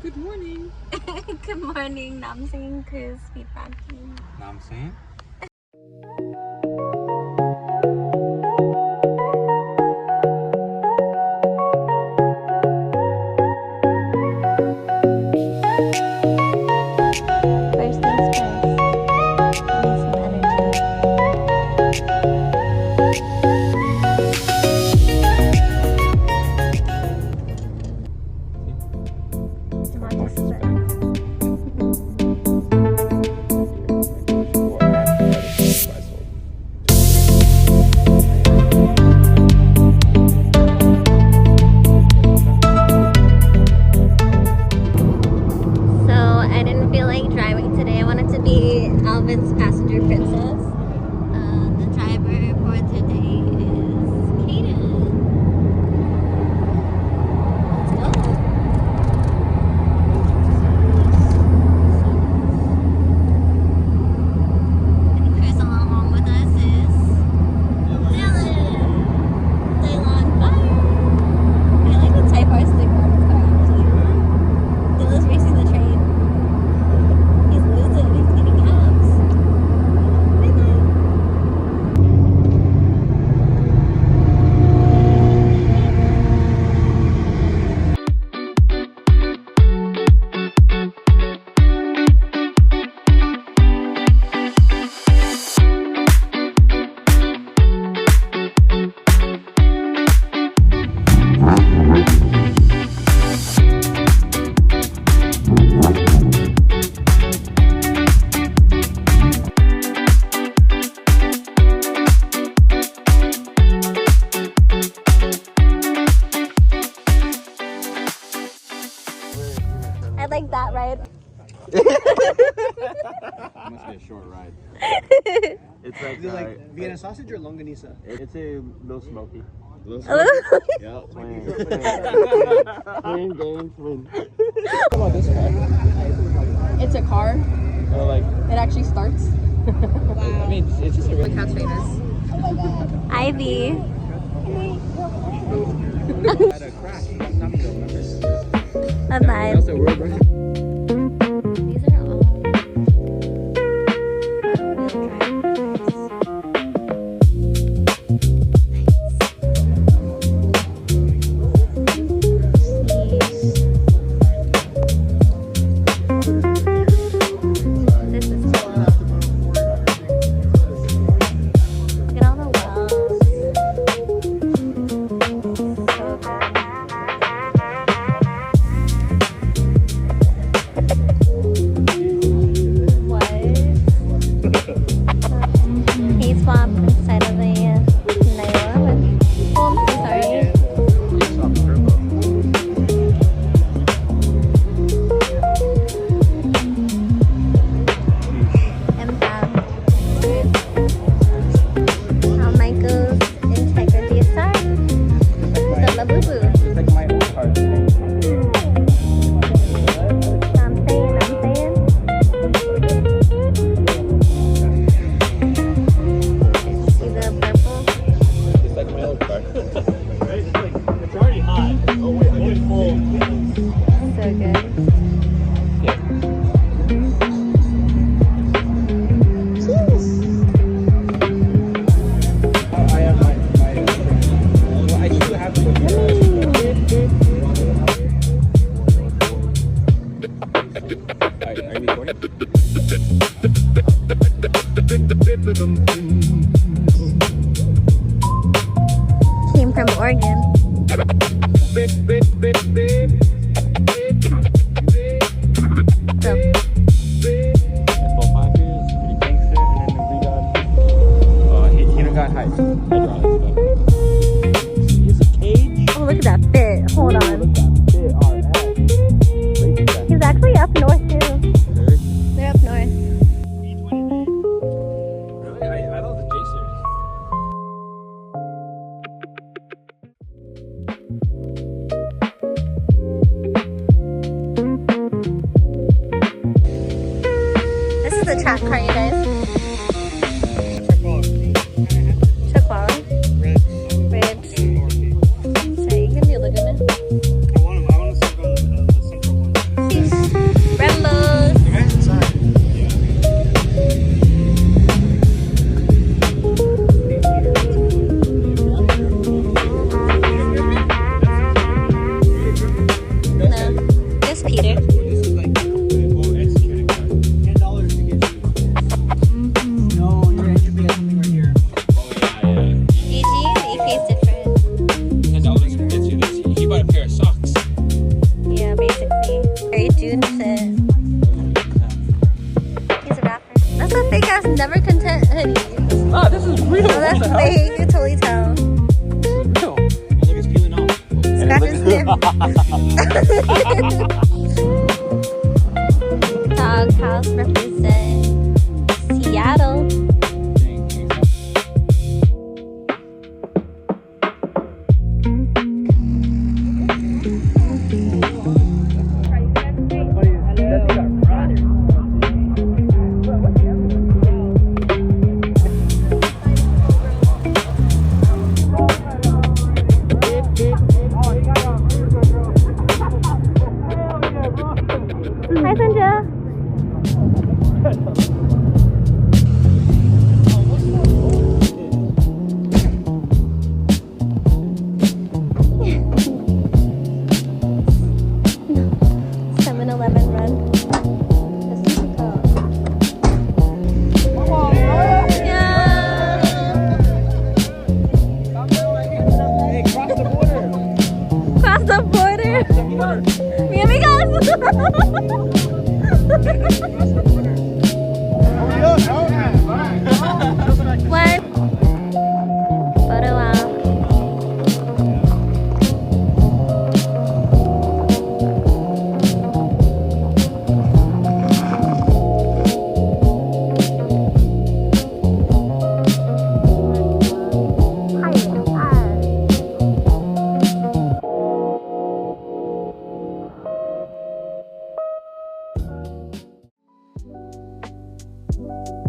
Good morning. Good morning, Namsayin cruise feedback team. Namsayin. First things first, I need some energy. I'm on this side. So I didn't feel like driving today. I wanted to be Alvin's passenger princess. The driver for today is Kaden. Let's go. And Chris along with us is Dylan. Dylan Fire. I like the Type R sticker on his car actually. Dylan's racing the train. He's losing. He's getting abs. I like that ride. Must be a short ride. It's like, Is it like Vienna sausage or longanisa? it's a little smoky. Yeah. Twin games win. What about this car? It's a car. Oh, like, It actually starts. I mean, it's just a really. Look how famous. Ivy. Had a crash. Not me, remember? A vibe. That's a world record. These are all front-wheel drive cars. This is cool. Look at all the wells. So good. What? Hey, swap inside of the 911. Oh, I'm so sorry. Impound. How Michael's integrity aside. The Labubu. It's like my old car. I'm saying. See the purple? It's like my old car. It's already hot. Oh, wait, it's full. So good. I have my well, I do have to Are you recording? Came from Oregon. So, Full pockets, pretty gangster, and then we got he don't got height. Here's a cage. oh, look at that fit. Hold on. Look at that bit, He's actually up north too. They're up north. that's fake. You can totally tell. Real. Look, it's peeling off. Scratch and sniff. Doghouse represents Seattle. Hi, Sanjay. Cross the border. Mi amigas. One. Photo out. Hi.